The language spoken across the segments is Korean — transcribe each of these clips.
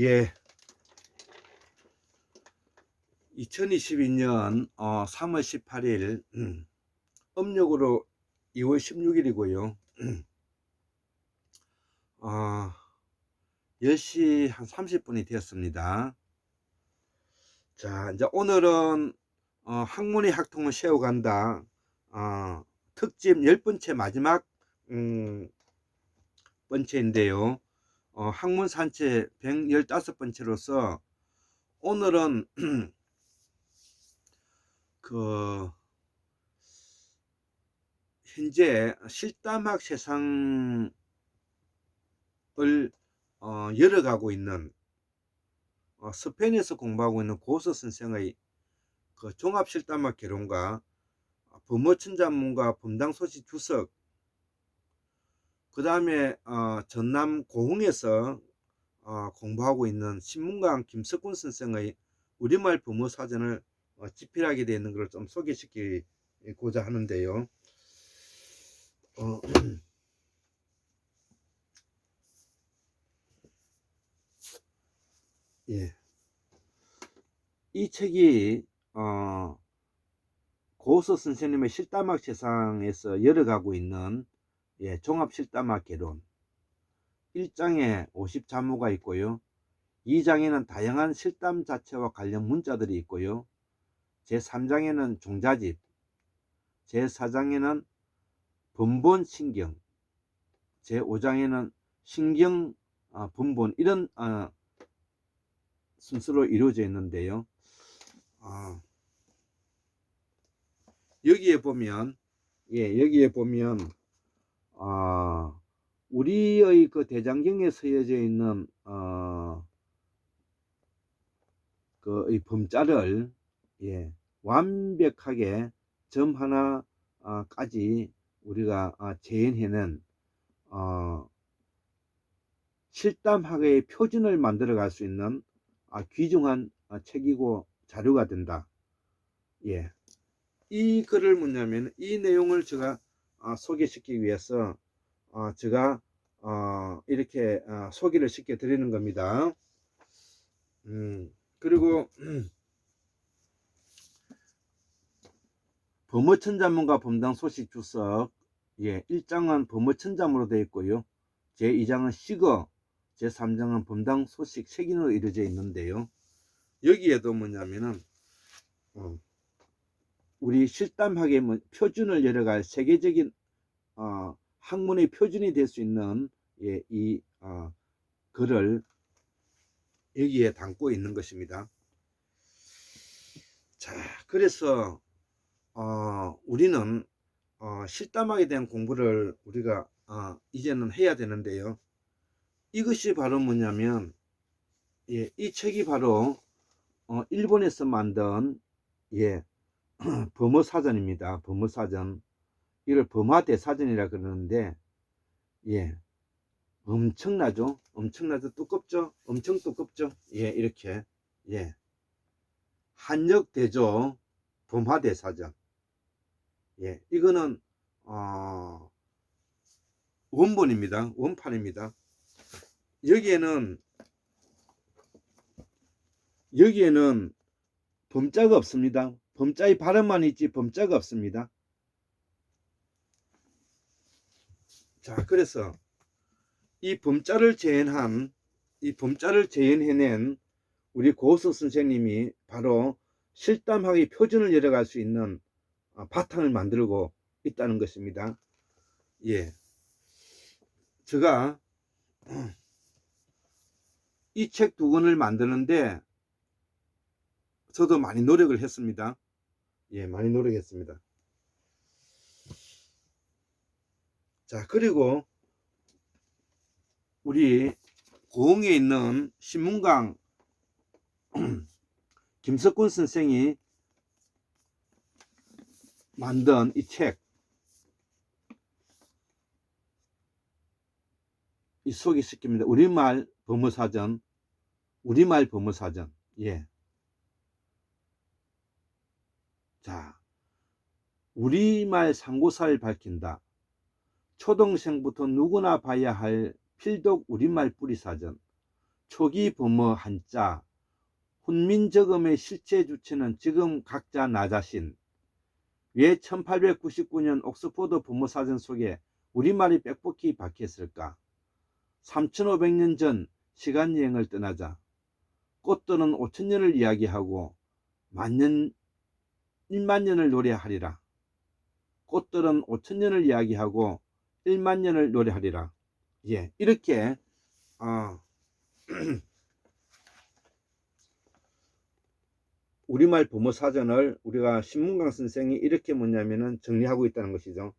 예, 2022년 3월 18일 음력으로 2월 16일이고요. 10시 한 30분이 되었습니다. 자, 이제 오늘은 학문의 학통을 세워간다 특집 10번째 마지막 번째인데요. 학문 산책 115번째로서 오늘은 그 현재 실담학 세상을 열어가고 있는 스페인에서 공부하고 있는 고서 선생의 그 종합실담학 개론과 범어천자문과 범당소식 주석, 그 다음에 전남 고흥에서 공부하고 있는 신문강 김석군 선생의 우리말 범어사전을 집필하게 되어 있는 것을 좀 소개시키고자 하는데요. 예. 이 책이 고서 선생님의 실담학 세상에서 열어가고 있는 종합실담학 개론 1장에 50자무가 있고요. 2장에는 다양한 실담 자체와 관련 문자들이 있고요. 제3장에는 종자집, 제4장에는 분본 신경, 제5장에는 신경 분본, 이런 순서로 이루어져 있는데요. 여기에 보면 우리의 그 대장경에 서여져 있는 그 이 범자를 완벽하게 점 하나까지 우리가 재현해낸 실담학의 표준을 만들어 갈 수 있는 귀중한 책이고 자료가 된다. 이 글을 뭐냐면 이 내용을 제가 소개시키기 위해서 제가 이렇게 소개를 시켜 드리는 겁니다. 그리고 범어천자문과 범당소식 주석 1장은 범어천자문으로 되어 있고요. 제2장은 시거, 제3장은 범당소식 색인으로 이루어져 있는데요. 여기에도 뭐냐면은 우리 실담학의 표준을 열어갈 세계적인 학문의 표준이 될 수 있는 이 글을 여기에 담고 있는 것입니다. 자, 그래서 우리는 실담학에 대한 공부를 우리가 이제는 해야 되는데요. 이것이 바로 뭐냐면 이 책이 바로 일본에서 만든 범어사전입니다. 범어사전. 이걸 범화대사전이라 그러는데 엄청나죠? 엄청나죠? 두껍죠? 엄청 두껍죠? 이렇게 한역대조 범화대사전. 이거는 원본입니다. 원판입니다. 여기에는 범자가 없습니다. 범자의 발음만 있지 범자가 없습니다. 자, 그래서 이 범자를 재현해낸 우리 고서 선생님이 바로 실담학의 표준을 열어갈 수 있는 바탕을 만들고 있다는 것입니다. 제가 이 책 2권을 만드는데 저도 많이 노력을 했습니다. 많이 노력했습니다. 자, 그리고 우리 고흥에 있는 신문강 김석군 선생이 만든 이 책, 이 소개시킵니다. 우리말 범어사전. 자, 우리말 상고사를 밝힌다. 초등생부터 누구나 봐야 할 필독 우리말 뿌리사전. 초기 범어 한자, 훈민저금의 실제 주체는 지금 각자 나 자신. 왜 1899년 옥스퍼드 범어사전 속에 우리말이 빽빽히 박혔을까? 3500년 전 시간여행을 떠나자. 꽃들은 5000년을 이야기하고 만년 1만년을 노래하리라. 꽃들은 5000년을 이야기하고 1만년을 노래하리라. 예, 이렇게 우리말 범어사전을 우리가 신문강 선생이 이렇게 뭐냐면은 정리하고 있다는 것이죠.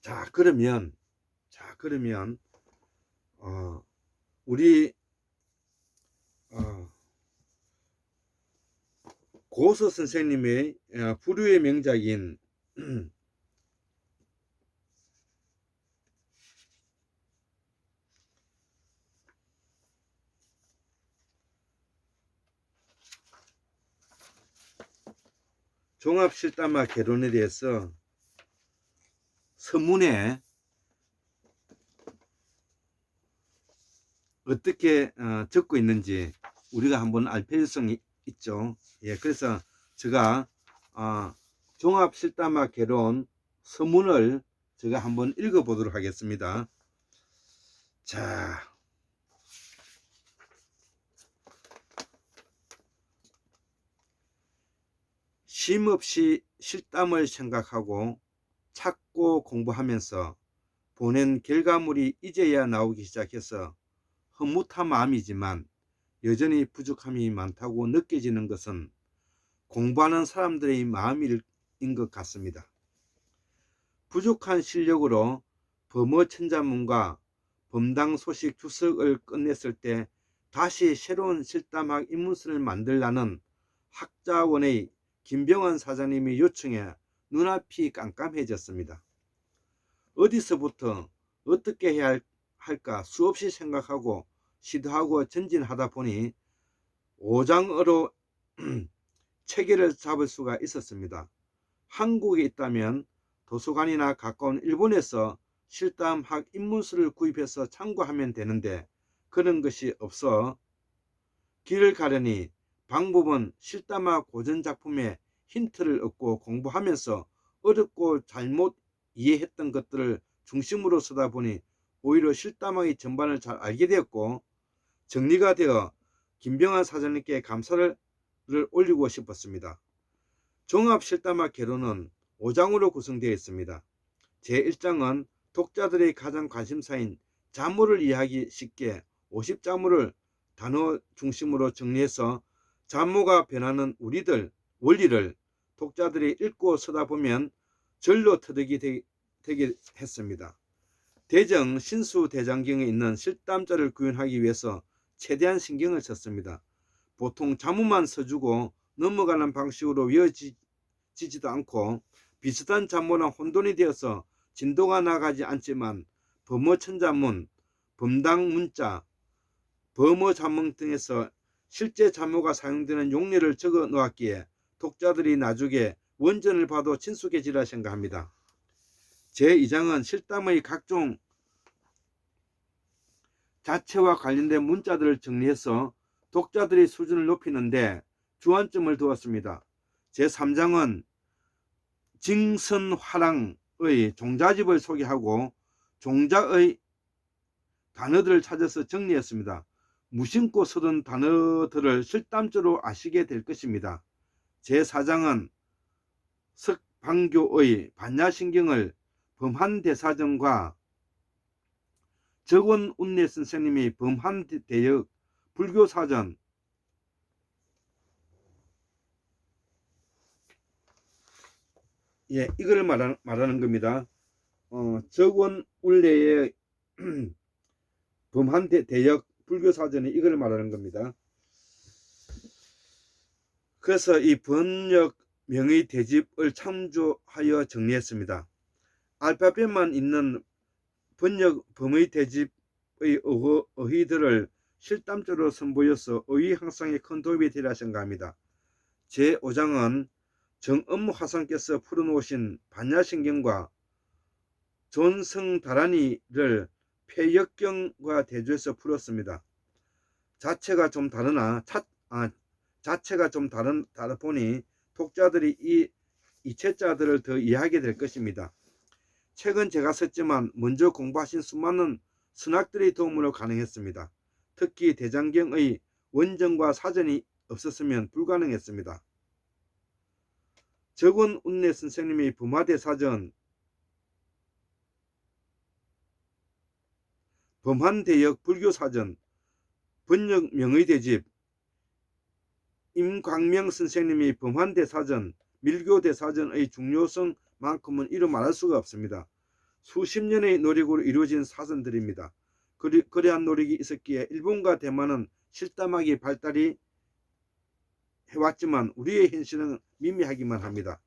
자, 그러면 우리 고서 선생님의 불후의 명작인 종합실담화 개론에 대해서 서문에 어떻게 적고 있는지 우리가 한번 알 필요성이 있죠. 예, 그래서 제가 종합실담화 개론 서문을 제가 한번 읽어 보도록 하겠습니다. 자, 쉼없이 실담을 생각하고 찾고 공부하면서 보낸 결과물이 이제야 나오기 시작해서 흐뭇한 마음이지만 여전히 부족함이 많다고 느껴지는 것은 공부하는 사람들의 마음인 것 같습니다. 부족한 실력으로 범어천자문과 범당소식 주석을 끝냈을 때 다시 새로운 실담학 입문서를 만들라는 학자원의 김병환 사장님의 요청에 눈앞이 깜깜해졌습니다. 어디서부터 어떻게 해야 할까 수없이 생각하고 시도하고 전진하다 보니 오장으로 체계를 잡을 수가 있었습니다. 한국에 있다면 도서관이나 가까운 일본에서 실담학 입문서를 구입해서 참고하면 되는데 그런 것이 없어 길을 가려니 방법은 실담학 고전작품의 힌트를 얻고 공부하면서 어렵고 잘못 이해했던 것들을 중심으로 쓰다 보니 오히려 실담학의 전반을 잘 알게 되었고 정리가 되어 김병환 사장님께 감사를 올리고 싶었습니다. 종합실담학 개론은 5장으로 구성되어 있습니다. 제1장은 독자들의 가장 관심사인 자모를 이해하기 쉽게 50자모를 단어 중심으로 정리해서 자모가 변하는 원리를 독자들이 읽고 쓰다 보면 절로 터득이 되게 했습니다. 대정 신수대장경에 있는 실담자를 구현하기 위해서 최대한 신경을 썼습니다. 보통 자모만 써주고 넘어가는 방식으로 외워지지도 않고 비슷한 자모랑 혼돈이 되어서 진도가 나가지 않지만 범어천자문, 범당문자, 범어자문 등에서 실제 자모가 사용되는 용례를 적어 놓았기에 독자들이 나중에 원전을 봐도 친숙해지라 생각합니다. 제2장은 실담의 각종 자체와 관련된 문자들을 정리해서 독자들의 수준을 높이는데 주안점을 두었습니다. 제3장은 징선화랑의 종자집을 소개하고 종자의 단어들을 찾아서 정리했습니다. 무심코 쓰던 단어들을 실담조로 아시게 될 것입니다. 제4장은 석방교의 반야신경을 범한대사전과 적원운례 선생님의 범한대역 불교사전, 예, 이걸 말하는 겁니다. 적원운례의 범한대역 불교사전이 이걸 말하는 겁니다. 그래서 이 번역 명의 대집을 참조하여 정리했습니다. 알파벳만 있는 번역 범의 대집의 어휘들을 실담조로 선보여서 어휘 향상에 큰 도움이 되리라 생각합니다. 제5장은 정엄화상께서 풀어놓으신 반야신경과 존성다란이를 폐역경과 대조해서 풀었습니다. 자체가 좀 다르다 보니 독자들이 이 이체자들을 더 이해하게 될 것입니다. 책은 제가 썼지만 먼저 공부하신 수많은 선학들의 도움으로 가능했습니다. 특히 대장경의 원전과 사전이 없었으면 불가능했습니다. 정원운내 선생님의 범화대 사전, 범한대역 불교사전, 번역 명의대집, 임광명 선생님의 범한대사전, 밀교대사전의 중요성만큼은 이루 말할 수가 없습니다. 수십 년의 노력으로 이루어진 사전들입니다. 그러한 노력이 있었기에 일본과 대만은 실담하기 발달이 해왔지만 우리의 현실은 미미하기만 합니다.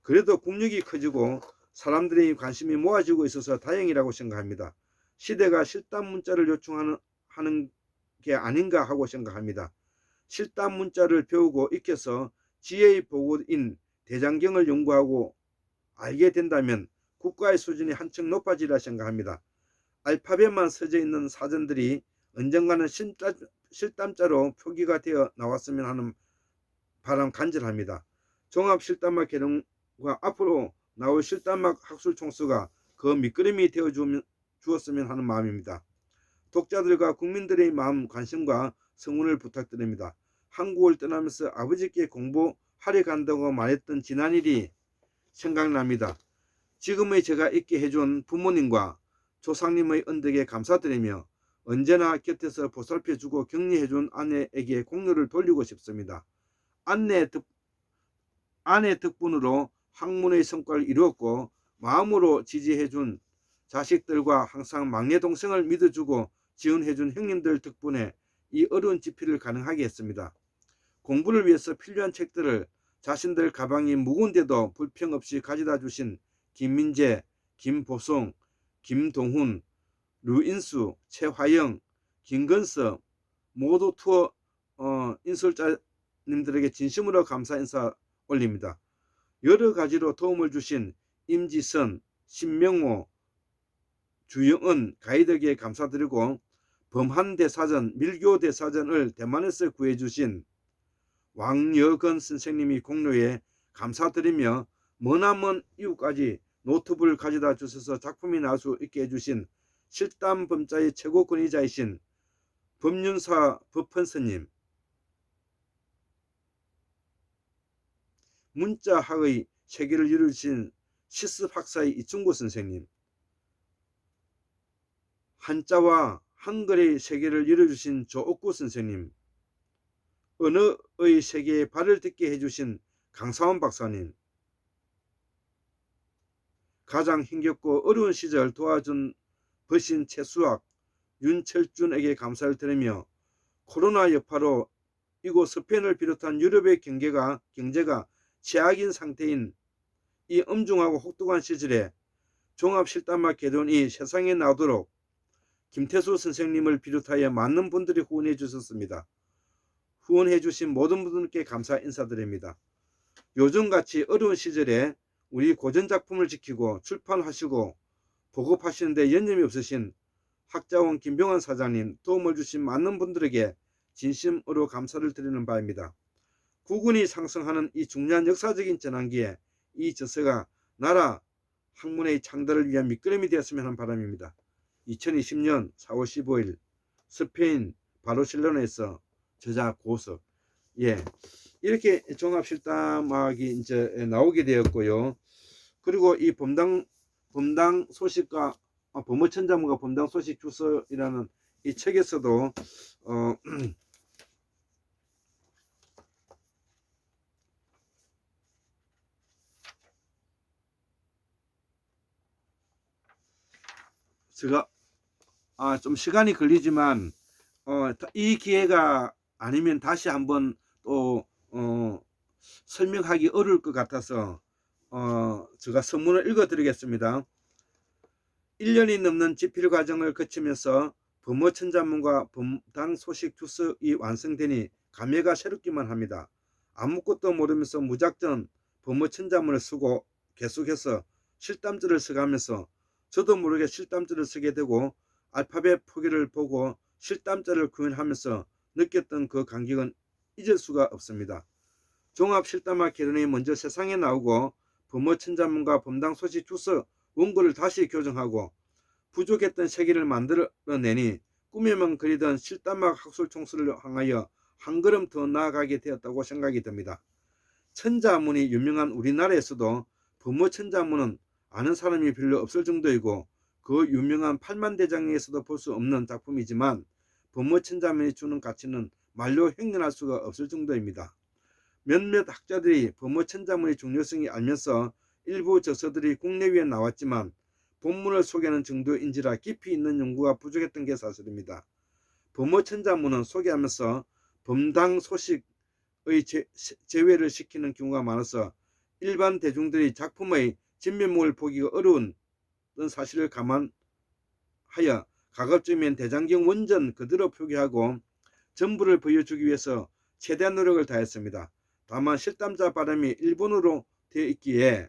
그래도 국력이 커지고 사람들의 관심이 모아지고 있어서 다행이라고 생각합니다. 시대가 실담 문자를 요청하는 게 아닌가 하고 생각합니다. 실담 문자를 배우고 익혀서 지혜의 보고인 대장경을 연구하고 알게 된다면 국가의 수준이 한층 높아지리라 생각합니다. 알파벳만 써져 있는 사전들이 언젠가는 실담자로 표기가 되어 나왔으면 하는 바람 간절합니다. 종합실담학 개론과 앞으로 나올 실담학 학술 총수가 그 밑거름이 되어 주었으면 하는 마음입니다. 독자들과 국민들의 마음 관심과 성원을 부탁드립니다. 한국을 떠나면서 아버지께 공부하러 간다고 말했던 지난 일이 생각납니다. 지금의 제가 있게 해준 부모님과 조상님의 은덕에 감사드리며 언제나 곁에서 보살펴주고 격려해준 아내에게 공로를 돌리고 싶습니다. 아내 덕분으로 학문의 성과를 이루었고 마음으로 지지해준 자식들과 항상 막내 동생을 믿어주고 지원해준 형님들 덕분에 이 어려운 집필을 가능하게 했습니다. 공부를 위해서 필요한 책들을 자신들 가방이 무거운데도 불평 없이 가져다 주신 김민재, 김보송, 김동훈, 류인수, 최화영, 김건섭 모두 투어 인솔자님들에게 진심으로 감사 인사 올립니다. 여러 가지로 도움을 주신 임지선, 신명호, 주영은 가이드에게 감사드리고 범한대사전, 밀교대사전을 대만에서 구해주신 왕여건 선생님이 공로에 감사드리며 머나먼 이웃까지 노트북을 가져다 주셔서 작품이 나올 수 있게 해주신 실담범자의 최고 권위자이신 법륜사 법헌스님, 문자학의 세계를 이루신 시습학사의 이충구 선생님, 한자와 한글의 세계를 열어주신 조옥구 선생님, 언어의 세계에 발을 딛게 해주신 강사원 박사님, 가장 힘겹고 어려운 시절 도와준 버신 최수학, 윤철준에게 감사를 드리며 코로나 여파로 이곳 스페인을 비롯한 유럽의 경제가 최악인 상태인 이 엄중하고 혹독한 시절에 종합실담학 개론이 세상에 나오도록 김태수 선생님을 비롯하여 많은 분들이 후원해 주셨습니다. 후원해 주신 모든 분들께 감사 인사드립니다. 요즘같이 어려운 시절에 우리 고전작품을 지키고 출판하시고 보급하시는 데 여념이 없으신 학자원 김병환 사장님, 도움을 주신 많은 분들에게 진심으로 감사를 드리는 바입니다. 국군이 상승하는 이 중요한 역사적인 전환기에 이 저서가 나라 학문의 창달을 위한 밑거름이 되었으면 하는 바람입니다. 2020년 4월 15일 스페인 바르셀로나에서 저자 고석. 이렇게 종합실담학이 이제 나오게 되었고요. 그리고 이 범당 소식과 범어천자문과 범당 소식 주서이라는 이 책에서도 제가 좀 시간이 걸리지만 이 기회가 아니면 다시 한번 또 설명하기 어려울 것 같아서 제가 선문을 읽어 드리겠습니다. 1년이 넘는 집필 과정을 거치면서 범어천자문과 범당 소식 주석이 완성되니 감회가 새롭기만 합니다. 아무것도 모르면서 무작정 범어천자문을 쓰고 계속해서 실담지를 써가면서 저도 모르게 실담지를 쓰게 되고 알파벳 표기를 보고 실담자를 구현하면서 느꼈던 그 감격은 잊을 수가 없습니다. 종합 실담화 개론이 먼저 세상에 나오고 범어천자문과 범당 소식 주서 원고를 다시 교정하고 부족했던 세계를 만들어내니 꿈에만 그리던 실담학 학술 총수를 향하여 한 걸음 더 나아가게 되었다고 생각이 듭니다. 천자문이 유명한 우리나라에서도 범어천자문은 아는 사람이 별로 없을 정도이고 그 유명한 팔만대장에서도 볼 수 없는 작품이지만 범어천자문이 주는 가치는 말로 형용할 수가 없을 정도입니다. 몇몇 학자들이 범어천자문의 중요성이 알면서 일부 저서들이 국내외에 나왔지만 본문을 소개하는 정도인지라 깊이 있는 연구가 부족했던 게 사실입니다. 범어천자문은 소개하면서 범당 소식의 제외를 시키는 경우가 많아서 일반 대중들이 작품의 진면목을 보기가 어려운 사실을 감안하여 가급적이면 대장경 원전 그대로 표기하고 전부를 보여주기 위해서 최대한 노력을 다했습니다. 다만 실담자 발음이 일본어로 되어 있기에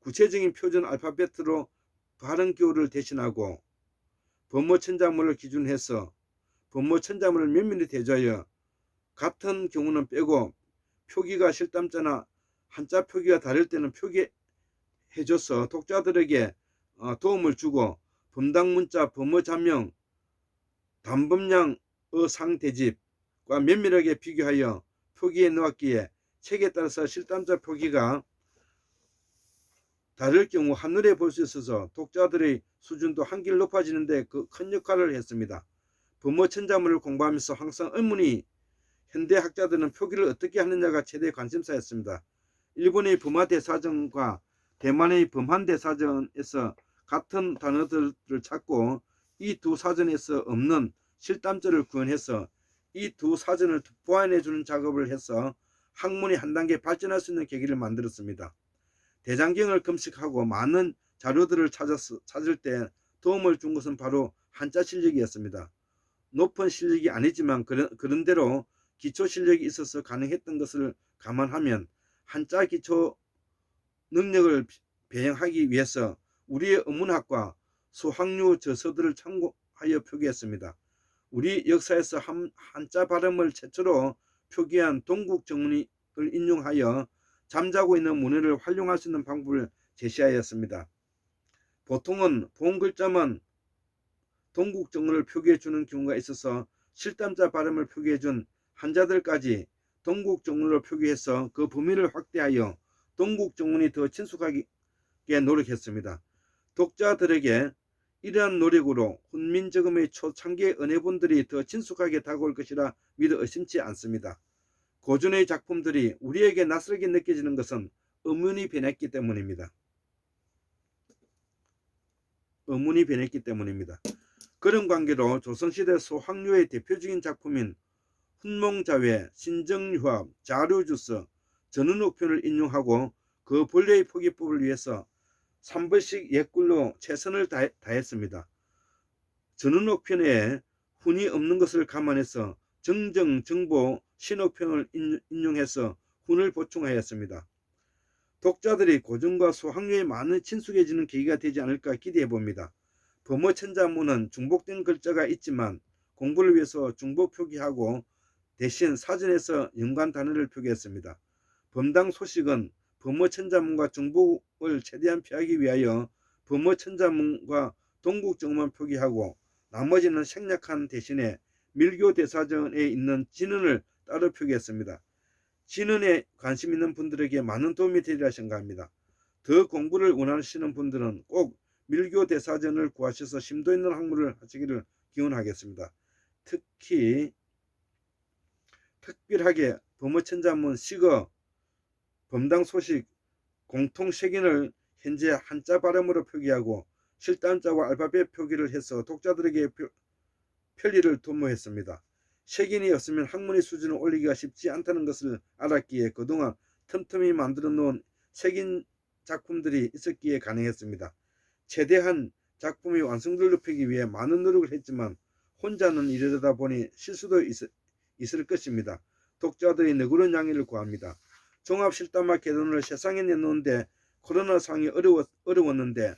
구체적인 표준 알파벳으로 발음 기호를 대신하고 범어천자문을 기준해서 범어천자문을 면밀히 대조하여 같은 경우는 빼고 표기가 실담자나 한자 표기가 다를 때는 표기해줘서 독자들에게 도움을 주고 범당문자, 범어자명, 단범량 어상대집과 면밀하게 비교하여 표기해 놓았기에 책에 따라서 실담자 표기가 다를 경우 한눈에 볼 수 있어서 독자들의 수준도 한결 높아지는 데 그 큰 역할을 했습니다. 범어천자문을 공부하면서 항상 의문이 현대 학자들은 표기를 어떻게 하느냐가 최대 관심사였습니다. 일본의 범화대사전과 대만의 범한대사전에서 같은 단어들을 찾고 이 두 사전에서 없는 실담자를 구현해서 이 두 사전을 보완해주는 작업을 해서 학문이 한 단계 발전할 수 있는 계기를 만들었습니다. 대장경을 검색하고 많은 자료들을 찾을 때 도움을 준 것은 바로 한자 실력이었습니다. 높은 실력이 아니지만 그런대로 기초 실력이 있어서 가능했던 것을 감안하면 한자 기초 능력을 배양하기 위해서 우리의 어문학과 소학류 저서들을 참고하여 표기했습니다. 우리 역사에서 한자 발음을 최초로 표기한 동국정문을 인용하여 잠자고 있는 문헌을 활용할 수 있는 방법을 제시하였습니다. 보통은 본 글자만 동국정문을 표기해 주는 경우가 있어서 실담자 발음을 표기해 준 한자들까지 동국정문으로 표기해서 그 범위를 확대하여 동국정문이 더 친숙하게 노력했습니다. 독자들에게 이러한 노력으로 훈민저금의 초창기 은혜분들이 더 친숙하게 다가올 것이라 믿어 의심치 않습니다. 고전의 작품들이 우리에게 낯설게 느껴지는 것은 어문이 변했기 때문입니다. 그런 관계로 조선시대 소학류의 대표적인 작품인 훈몽자회, 신정유합, 자료주서, 전운옥편을 인용하고 그 본래의 표기법을 위해서 3번씩 옛글로 최선을 다했습니다. 전운옥편에 훈이 없는 것을 감안해서 정정, 정보, 신옥편을 인용해서 훈을 보충하였습니다. 독자들이 고전과 소학류에 많은 친숙해지는 계기가 되지 않을까 기대해 봅니다. 범어천자문은 중복된 글자가 있지만 공부를 위해서 중복 표기하고 대신 사전에서 연관 단어를 표기했습니다. 범당 소식은 범어천자문과 중복을 최대한 피하기 위하여 범어천자문과 동국정문만 표기하고 나머지는 생략한 대신에 밀교대사전에 있는 진언을 따로 표기했습니다. 진언에 관심 있는 분들에게 많은 도움이 되리라 생각합니다. 더 공부를 원하시는 분들은 꼭 밀교대사전을 구하셔서 심도 있는 학문을 하시기를 기원하겠습니다. 특별하게 범어천자문, 시거, 범당 소식, 공통색인을 현재 한자 발음으로 표기하고 실담자와 알파벳 표기를 해서 독자들에게 편리를 도모했습니다. 색인이 없으면 학문의 수준을 올리기가 쉽지 않다는 것을 알았기에 그동안 틈틈이 만들어 놓은 색인 작품들이 있었기에 가능했습니다. 최대한 작품의 완성도를 높이기 위해 많은 노력을 했지만 혼자는 이르다 보니 실수도 있을 것입니다. 독자들의 너그러운 양해를 구합니다. 종합실담화 개론을 세상에 내놓는데 코로나 상황이 어려웠는데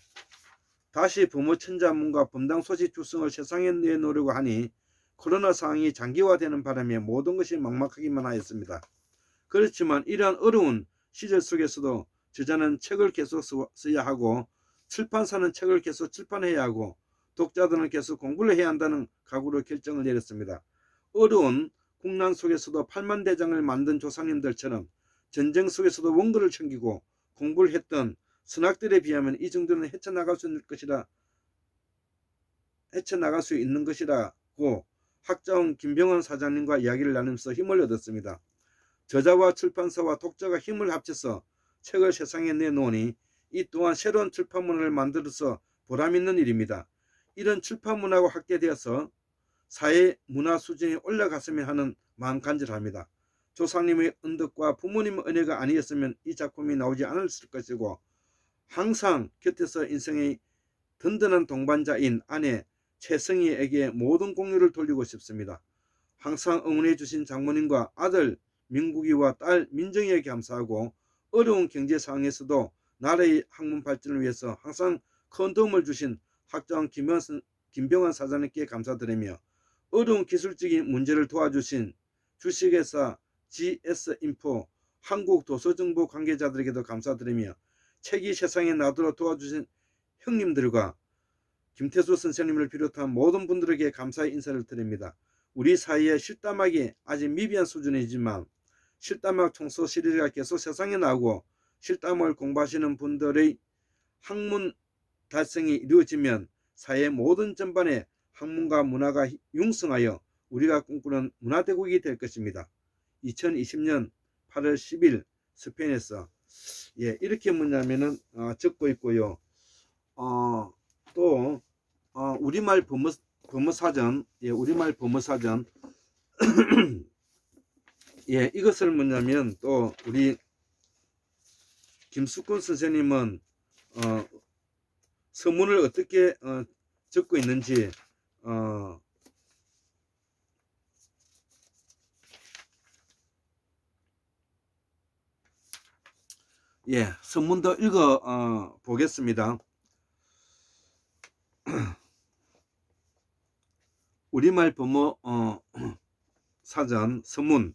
다시 부모 천자문과 범당 소식 주성을 세상에 내놓으려고 하니 코로나 상황이 장기화되는 바람에 모든 것이 막막하기만 하였습니다. 그렇지만 이러한 어려운 시절 속에서도 저자는 책을 계속 써야 하고 출판사는 책을 계속 출판해야 하고 독자들은 계속 공부를 해야 한다는 각오로 결정을 내렸습니다. 어려운 국난 속에서도 8만 대장을 만든 조상님들처럼 전쟁 속에서도 원고를 챙기고 공부를 했던 선학들에 비하면 이 정도는 헤쳐나갈 수 있는 것이라고 학자원 김병원 사장님과 이야기를 나누면서 힘을 얻었습니다. 저자와 출판사와 독자가 힘을 합쳐서 책을 세상에 내놓으니 이 또한 새로운 출판문화를 만들어서 보람있는 일입니다. 이런 출판문화가 확대되어서 사회 문화 수준이 올라갔으면 하는 마음 간절합니다. 조상님의 은덕과 부모님의 은혜가 아니었으면 이 작품이 나오지 않았을 것이고 항상 곁에서 인생의 든든한 동반자인 아내 최성희에게 모든 공유를 돌리고 싶습니다. 항상 응원해 주신 장모님과 아들 민국이와 딸 민정이에 감사하고 어려운 경제 상황에서도 나라의 학문 발전을 위해서 항상 큰 도움을 주신 학자원 김병환 사장님께 감사드리며 어려운 기술적인 문제를 도와주신 주식회사 GS인포 한국도서정보 관계자들에게도 감사드리며 책이 세상에 나도록 도와주신 형님들과 김태수 선생님을 비롯한 모든 분들에게 감사의 인사를 드립니다. 우리 사회의 실담학이 아직 미비한 수준이지만 실담학 총서 시리즈가 계속 세상에 나오고 실담을 공부하시는 분들의 학문 달성이 이루어지면 사회 모든 전반에 학문과 문화가 융성하여 우리가 꿈꾸는 문화대국이 될 것입니다. 2020년 8월 10일 스페인에서 이렇게 뭐냐면은 적고 있고요. 또 우리말 범어사전, 우리말 범어사전 이것을 뭐냐면 또 우리 김숙훈 선생님은 서문을 어떻게 적고 있는지 서문도 읽어 보겠습니다. 우리말 범어 사전 서문.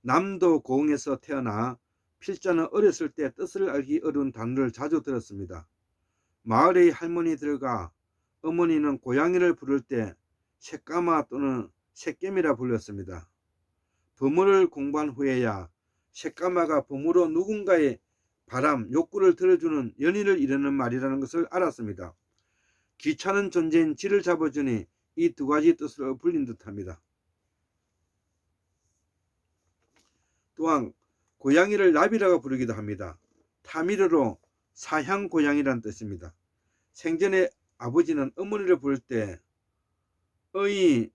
남도 고흥에서 태어나 필자는 어렸을 때 뜻을 알기 어려운 단어를 자주 들었습니다. 마을의 할머니들과 어머니는 고양이를 부를 때 새까마 또는 새깨미라 불렀습니다. 범어를 공부한 후에야 새까마가 범어로 누군가의 바람, 욕구를 들어주는 연인을 이르는 말이라는 것을 알았습니다. 귀찮은 존재인 쥐를 잡아주니 이 두 가지 뜻으로 불린 듯합니다. 또한 고양이를 나비라고 부르기도 합니다. 타미르로 사향 고양이란 뜻입니다. 생전에 아버지는 어머니를 부를 때 어이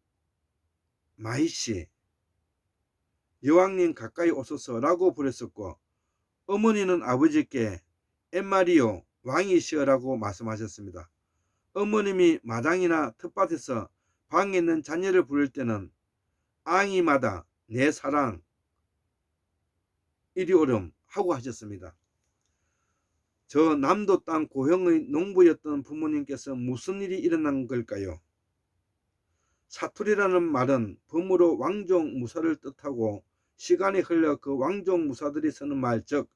마이씨 여왕님 가까이 오소서 라고 부르셨고 어머니는 아버지께 엠마리오 왕이시여 라고 말씀하셨습니다. 어머님이 마당이나 텃밭에서 방에 있는 자녀를 부를 때는 앙이마다 내 사랑 이리 오렴 하고 하셨습니다. 저 남도 땅 고형의 농부였던 부모님께서 무슨 일이 일어난 걸까요? 사투리라는 말은 범어로 왕족 무사를 뜻하고 시간이 흘러 그 왕족 무사들이 쓰는 말, 즉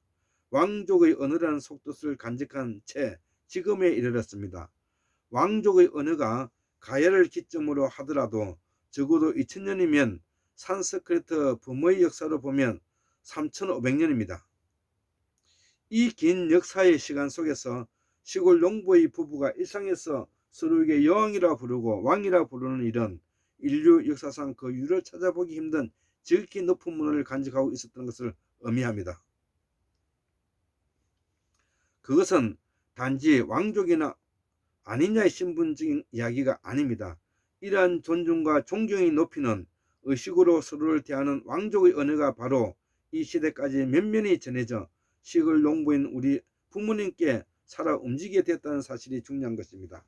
왕족의 언어라는 속뜻을 간직한 채 지금에 이르렀습니다. 왕족의 언어가 가야를 기점으로 하더라도 적어도 2000년이면 산스크리트 범어의 역사로 보면 3500년입니다. 이 긴 역사의 시간 속에서 시골 농부의 부부가 일상에서 서로에게 여왕이라 부르고 왕이라 부르는 일은 인류 역사상 그 유를 찾아보기 힘든 지극히 높은 문화를 간직하고 있었던 것을 의미합니다. 그것은 단지 왕족이나 아니냐의 신분적인 이야기가 아닙니다. 이러한 존중과 존경의 높이는 의식으로 서로를 대하는 왕족의 언어가 바로 이 시대까지 면면히 전해져 시골 농부인 우리 부모님께 살아 움직이게 됐다는 사실이 중요한 것입니다.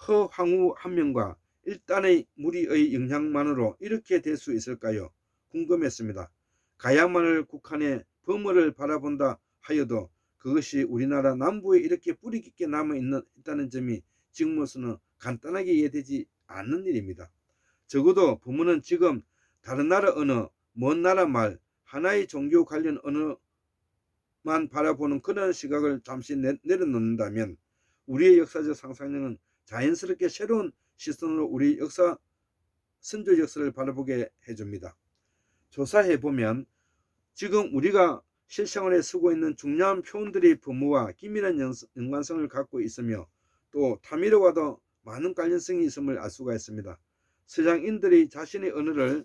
허황후 한 명과 일단의 무리의 영향만으로 이렇게 될 수 있을까요? 궁금했습니다. 가야만을 국한해 범어를 바라본다 하여도 그것이 우리나라 남부에 이렇게 뿌리 깊게 있다는 점이 지금으로서는 간단하게 이해되지 않는 일입니다. 적어도 부모는 지금 다른 나라 언어, 먼 나라 말, 하나의 종교 관련 언어만 바라보는 그런 시각을 잠시 내려놓는다면 우리의 역사적 상상력은 자연스럽게 새로운 시선으로 우리 역사, 선조 역사를 바라보게 해줍니다. 조사해보면 지금 우리가 실생활에 쓰고 있는 중요한 표현들이 부모와 긴밀한 연관성을 갖고 있으며 또 타미르와도 많은 관련성이 있음을 알 수가 있습니다. 서양인들이 자신의 언어를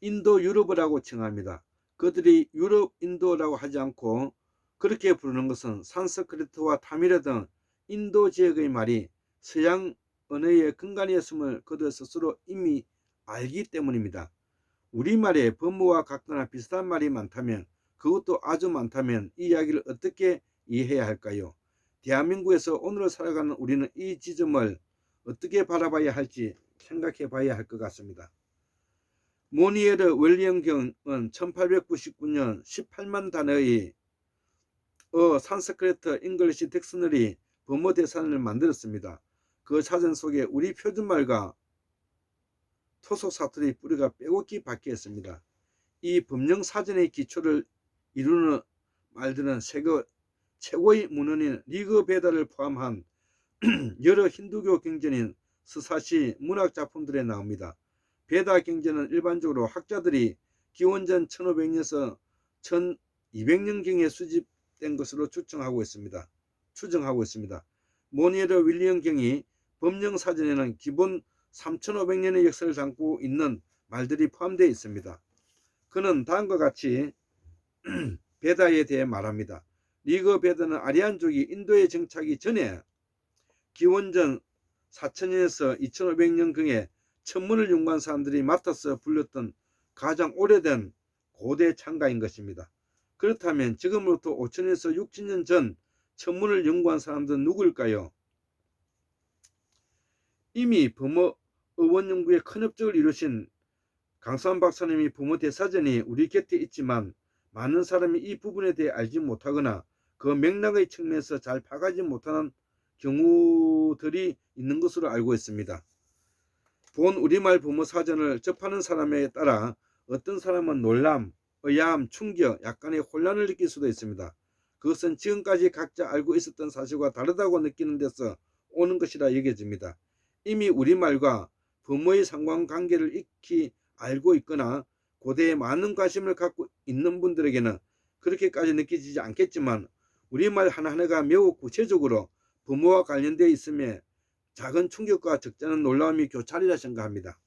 인도 유럽어라고 칭합니다. 그들이 유럽 인도라고 하지 않고 그렇게 부르는 것은 산스크리트와 타미르 등 인도 지역의 말이 서양 언어의 근간이었음을 그들 스스로 이미 알기 때문입니다. 우리말에 법무와 같거나 비슷한 말이 많다면, 그것도 아주 많다면 이 이야기를 어떻게 이해해야 할까요? 대한민국에서 오늘을 살아가는 우리는 이 지점을 어떻게 바라봐야 할지 생각해 봐야 할 것 같습니다. 모니에르 웰리엄경은 1899년 18만 단어의 산스크리트 잉글리시 딕셔너리 범어 대사전을 만들었습니다. 그 사전 속에 우리 표준말과 토속 사투리 뿌리가 빼곡히 박혀 있습니다. 이 법령 사전의 기초를 이루는 말들은 최고의 문헌인 리그베다를 포함한 여러 힌두교 경전인 스사시 문학 작품들에 나옵니다. 베다 경전은 일반적으로 학자들이 기원전 1500년에서 1200년경에 수집된 것으로 추정하고 있습니다. 모니에르 윌리엄경이 법령 사전에는 기본 3500년의 역사를 담고 있는 말들이 포함되어 있습니다. 그는 다음과 같이 베다에 대해 말합니다. 리그베다는 아리안족이 인도에 정착하기 전에 기원전 4000년에서 2500년경에 천문을 연구한 사람들이 맡아서 불렸던 가장 오래된 고대 창가인 것입니다. 그렇다면 지금으로부터 5000에서 6000년 전 천문을 연구한 사람들은 누구일까요? 이미 범어 어원 연구에 큰 업적을 이루신 강수환 박사님이 범어 대사전이 우리 곁에 있지만 많은 사람이 이 부분에 대해 알지 못하거나 그 맥락의 측면에서 잘 파악하지 못하는 경우들이 있는 것으로 알고 있습니다. 본 우리말 범어 사전을 접하는 사람에 따라 어떤 사람은 놀람, 의아함, 충격, 약간의 혼란을 느낄 수도 있습니다. 그것은 지금까지 각자 알고 있었던 사실과 다르다고 느끼는 데서 오는 것이라 여겨집니다. 이미 우리말과 범어의 상관관계를 익히 알고 있거나 고대에 많은 관심을 갖고 있는 분들에게는 그렇게까지 느껴지지 않겠지만 우리말 하나하나가 매우 구체적으로 범어와 관련되어 있음에 작은 충격과 적잖은 놀라움이 교차리라 생각합니다.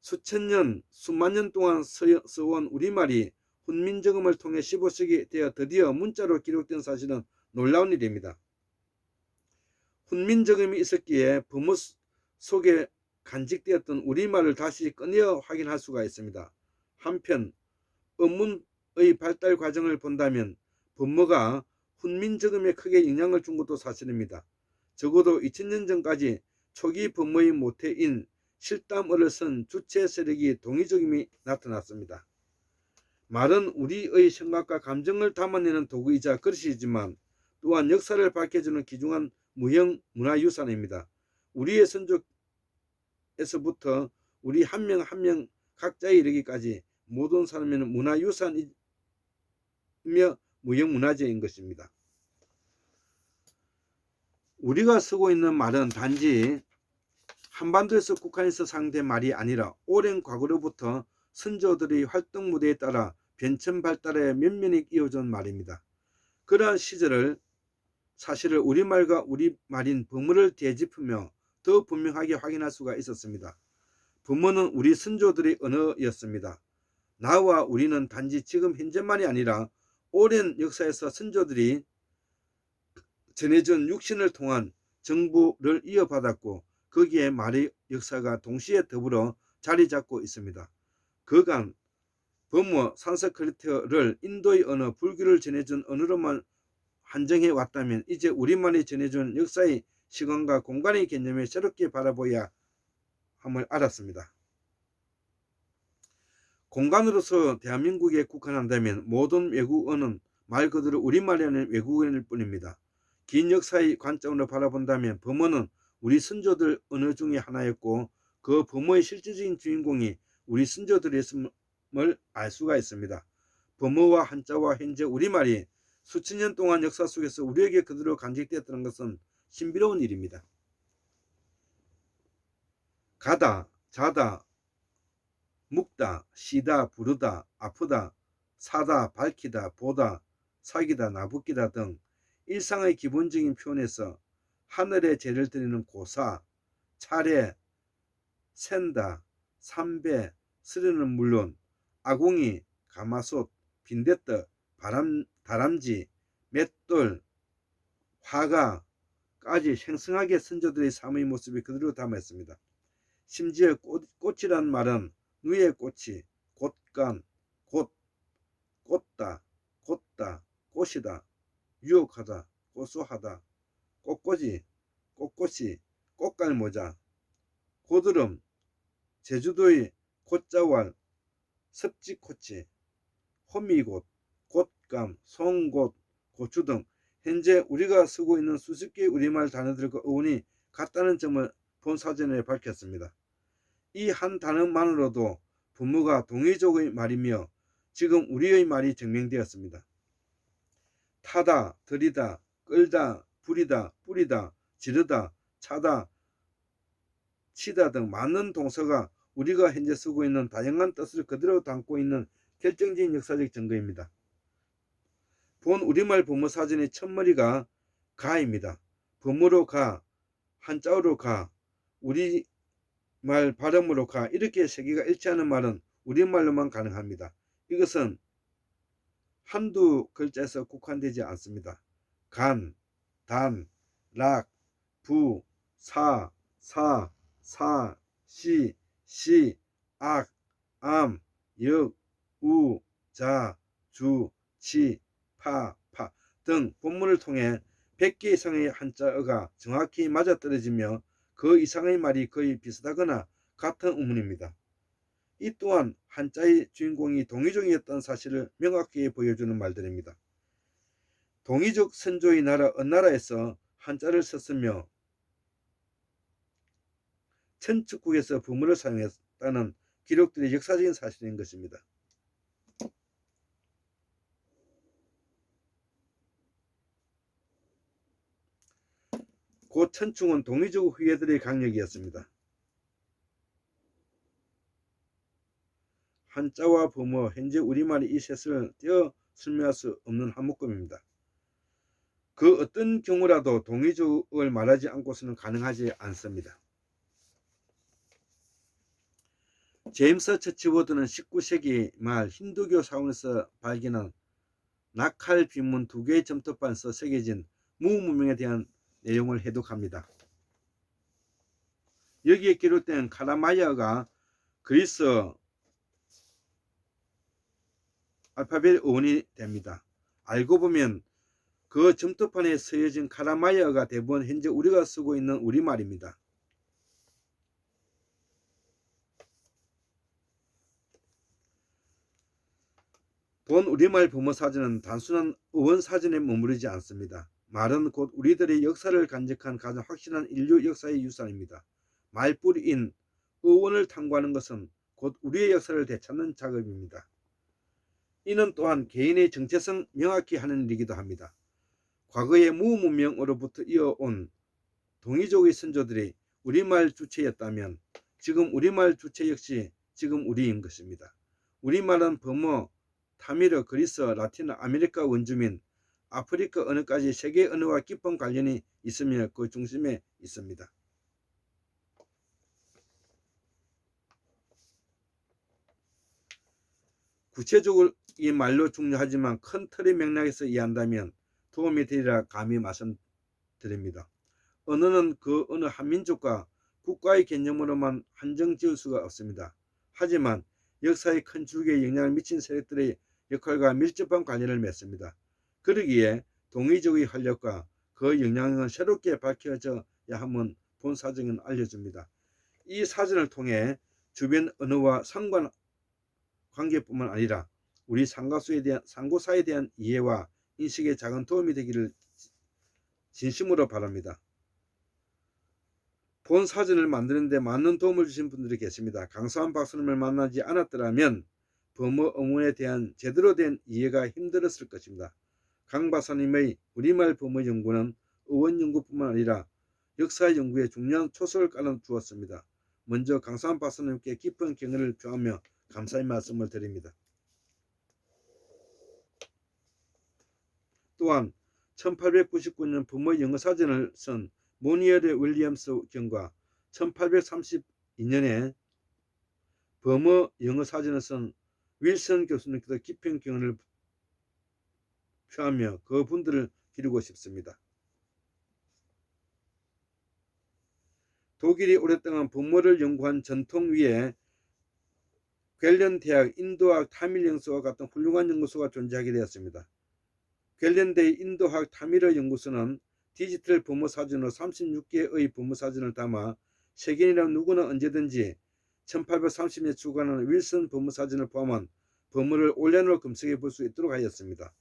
수천 년, 수만 년 동안 써온 우리말이 훈민정음을 통해 15세기 되어 드디어 문자로 기록된 사실은 놀라운 일입니다. 훈민정음이 있었기에 범어 속에 간직되었던 우리말을 다시 꺼내어 확인할 수가 있습니다. 한편 언문의 발달 과정을 본다면 범어가 훈민정음에 크게 영향을 준 것도 사실입니다. 적어도 2000년 전까지 초기 범어의 모태인 실담어를 쓴 주체 세력이 동의적임이 나타났습니다. 말은 우리의 생각과 감정을 담아내는 도구이자 그릇이지만 또한 역사를 밝혀주는 귀중한 무형 문화유산입니다. 우리의 선조에서부터 우리 한 명 한 명 각자에 이르기까지 모든 사람에는 문화유산이며 무형문화재인 것입니다. 우리가 쓰고 있는 말은 단지 한반도에서 국한해서 사용된 말이 아니라 오랜 과거로부터 선조들의 활동 무대에 따라 변천 발달해 면면히 이어진 말입니다. 그러한 사실을 우리말과 우리말인 범어를 되짚으며 더 분명하게 확인할 수가 있었습니다. 범어는 우리 선조들의 언어였습니다. 나와 우리는 단지 지금 현재만이 아니라 오랜 역사에서 선조들이 전해준 육신을 통한 정보를 이어받았고 거기에 말의 역사가 동시에 더불어 자리 잡고 있습니다. 그간 범어 산스크리트를 인도의 언어 불교를 전해준 언어로만 한정해 왔다면 이제 우리말이 전해준 역사의 시간과 공간의 개념을 새롭게 바라보아야 함을 알았습니다. 공간으로서 대한민국에 국한한다면 모든 외국어는 말 그대로 우리말이 아닌 외국어일 뿐입니다. 긴 역사의 관점으로 바라본다면 범어는 우리 선조들 언어 중에 하나였고 그 범어의 실질적인 주인공이 우리 선조들이었음을 알 수가 있습니다. 범어와 한자와 현재 우리말이 수천 년 동안 역사 속에서 우리에게 그대로 간직되었다는 것은 신비로운 일입니다. 가다, 자다, 묵다, 쉬다, 부르다, 아프다, 사다, 밝히다, 보다, 사귀다, 나붓기다 등 일상의 기본적인 표현에서 하늘에 제를 드리는 고사, 차례, 샌다, 삼배, 스르는 물론 아궁이, 가마솥, 빈대떡, 다람쥐, 맷돌, 화가까지 생생하게 선조들의 삶의 모습이 그대로 담아있습니다. 심지어 꽃이란 말은 누에 꽃이, 꽃간, 곧, 꽃다, 곧다, 꽃이다, 유혹하다, 고소하다, 꽃꽂이, 꽃꽃이, 꽃갈모자, 고드름, 제주도의 곶자왈, 섭지코치, 호미곶, 곶감, 송곶, 고추 등 현재 우리가 쓰고 있는 수십 개의 우리말 단어들과 어원이 같다는 점을 본사전에 밝혔습니다. 이 한 단어만으로도 부모가 동이족의 말이며 지금 우리의 말이 증명되었습니다. 타다, 들이다, 끌다, 부리다, 뿌리다, 지르다, 차다, 치다 등 많은 동사가 우리가 현재 쓰고 있는 다양한 뜻을 그대로 담고 있는 결정적인 역사적 증거입니다. 본 우리말 부모 사전의 첫머리가 가입니다. 부모로 가, 한자어로 가, 우리말 발음으로 가 이렇게 세 개가 일치하는 말은 우리말로만 가능합니다. 이것은 한두 글자에서 국한되지 않습니다. 간, 단, 락, 부, 사, 시, 악, 암, 역, 우, 자, 주, 치, 파 등 본문을 통해 100개 이상의 한자어가 정확히 맞아떨어지며 그 이상의 말이 거의 비슷하거나 같은 의문입니다. 이 또한 한자의 주인공이 동이족이었다는 사실을 명확히 보여주는 말들입니다. 동이족 선조의 나라 은나라에서 한자를 썼으며 천축국에서 부모를 사용했다는 기록들이 역사적인 사실인 것입니다. 고 천충은 동이족 후예들의 강력이었습니다. 한자와 범어, 현재 우리말이 이 셋을 떼어 설명할 수 없는 한 묶음입니다. 그 어떤 경우라도 동이족을 말하지 않고서는 가능하지 않습니다. 제임스 처치워드는 19세기 말 힌두교 사원에서 발견한 낙할 빈문 2개의 점토판에서 새겨진 무문명에 대한 내용을 해독합니다. 여기에 기록된 카라마이아가 그리스 알파벳 어원이 됩니다. 알고 보면 그 점토판에 쓰여진 카라마이아가 대부분 현재 우리가 쓰고 있는 우리말입니다. 본 우리말 부모사전은 단순한 어원사전에 머무르지 않습니다. 말은 곧 우리들의 역사를 간직한 가장 확실한 인류 역사의 유산입니다. 말뿌리인 어원을 탐구하는 것은 곧 우리의 역사를 되찾는 작업입니다. 이는 또한 개인의 정체성 명확히 하는 일이기도 합니다. 과거의 무문명으로부터 이어온 동이족의 선조들이 우리말 주체였다면 지금 우리말 주체 역시 지금 우리인 것입니다. 우리말은 범어, 타미르, 그리스, 라틴 아메리카 원주민, 아프리카 언어까지 세계 언어와 깊은 관련이 있으며 그 중심에 있습니다. 구체적으로 이 말로 중요하지만 큰 틀의 맥락에서 이해한다면 도움이 되리라 감히 말씀드립니다. 언어는 그 어느 한 민족과 국가의 개념으로만 한정 지을 수가 없습니다. 하지만 역사의 큰 줄기에 영향을 미친 세력들의 역할과 밀접한 관련을 맺습니다. 그러기에 동이족의 활력과 그 영향은 새롭게 밝혀져야 함은 본 사정은 알려줍니다. 이 사전을 통해 주변 언어와 상관없이 관계뿐만 아니라 우리 상고사에 대한 이해와 인식에 작은 도움이 되기를 진심으로 바랍니다. 본 사전을 만드는 데 많은 도움을 주신 분들이 계십니다. 강수환 박사님을 만나지 않았더라면 범어 어문에 대한 제대로 된 이해가 힘들었을 것입니다. 강 박사님의 우리말 범어 연구는 어원 연구뿐만 아니라 역사 연구에 중요한 초석을 깔아주었습니다. 먼저 강수환 박사님께 깊은 경의를 표하며 감사의 말씀을 드립니다. 또한 1899년 범어 영어사전을 쓴 모니얼의 윌리엄스 경과 1832년에 범어 영어사전을 쓴 윌슨 교수님께서 깊은 경의를 표하며 그 분들을 기리고 싶습니다. 독일이 오랫동안 범어를 연구한 전통 위에 괸런 대학 인도학 타밀 연구소와 같은 훌륭한 연구소가 존재하게 되었습니다. 괸런대의 인도학 타밀어 연구소는 디지털 범어 사전으로 36개의 범어 사전을 담아 세계인이란 누구나 언제든지 1830년에 출간한 윌슨 범어 사전을 포함한 범어를 온라인으로 검색해 볼 수 있도록 하였습니다.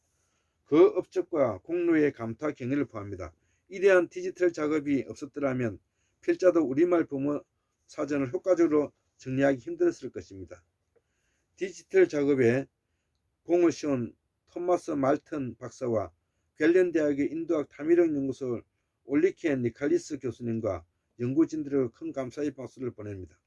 그 업적과 공로에 감사 경의를 표합니다. 이러한 디지털 작업이 없었더라면 필자도 우리말 범어 사전을 효과적으로 정리하기 힘들었을 것입니다. 디지털 작업에 공을 씌운 토마스 말튼 박사와 괸런 대학의 인도학 타밀어 연구소 올리케 니칼리스 교수님과 연구진들에게 큰 감사의 박수를 보냅니다.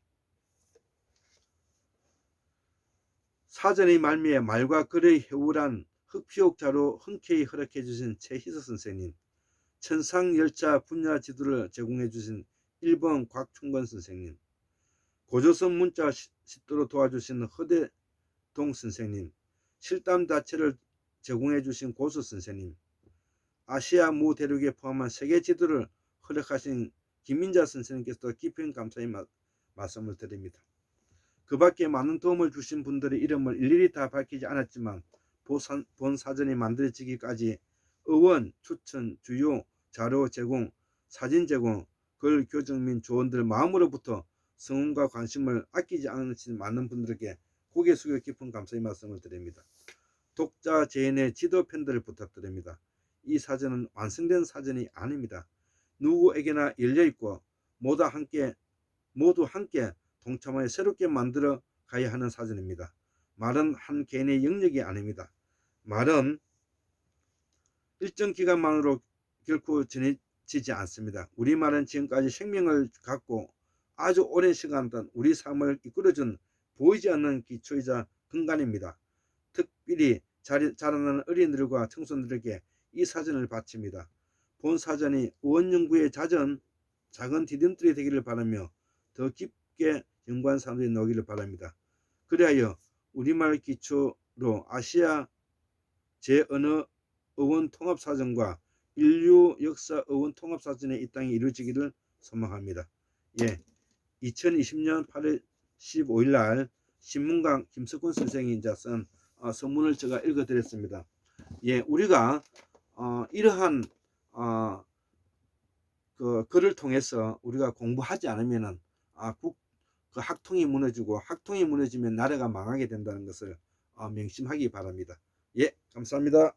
사전의 말미에 말과 글의 해우란 흑피옥자로 흔쾌히 허락해 주신 최희서 선생님, 천상열차 분야 지도를 제공해 주신 1번 곽충건 선생님, 고조선 문자 식도로 도와주신 허대동 선생님, 실담 자체를 제공해 주신 고수 선생님, 아시아 무 대륙에 포함한 세계 지도를 허락하신 김민자 선생님께서도 깊은 감사의 말씀을 드립니다. 그 밖에 많은 도움을 주신 분들의 이름을 일일이 다 밝히지 않았지만 본 사전이 만들어지기까지 의원, 추천, 주요, 자료 제공, 사진 제공, 글 교정 및 조언들 마음으로부터 성원과 관심을 아끼지 않으신 많은 분들에게 고개 숙여 깊은 감사의 말씀을 드립니다. 독자 제인의 지도 편들을 부탁드립니다. 이 사전은 완성된 사전이 아닙니다. 누구에게나 열려있고 모두 함께 동참하여 새롭게 만들어 가야 하는 사전입니다. 말은 한 개인의 영역이 아닙니다. 말은 일정 기간만으로 결코 전해지지 않습니다. 우리말은 지금까지 생명을 갖고 아주 오랜 시간 동안 우리 삶을 이끌어준 보이지 않는 기초이자 근간입니다. 특별히 자라나는 어린이들과 청소년들에게 이 사전을 바칩니다. 본 사전이 어원 연구의 작은 디딤돌이 되기를 바라며 더 깊게 연구한 사람들이 나오기를 바랍니다. 그리하여 우리말 기초로 아시아 제언어 어원 통합사전과 인류 역사 어원 통합사전의 이 땅이 이루어지기를 소망합니다. 2020년 8월 15일 날 신문강 김석훈 선생이 이제 쓴 선문을 제가 읽어드렸습니다. 우리가 이러한 그 글을 통해서 우리가 공부하지 않으면은 그 학통이 무너지고 학통이 무너지면 나라가 망하게 된다는 것을 명심하기 바랍니다. 감사합니다.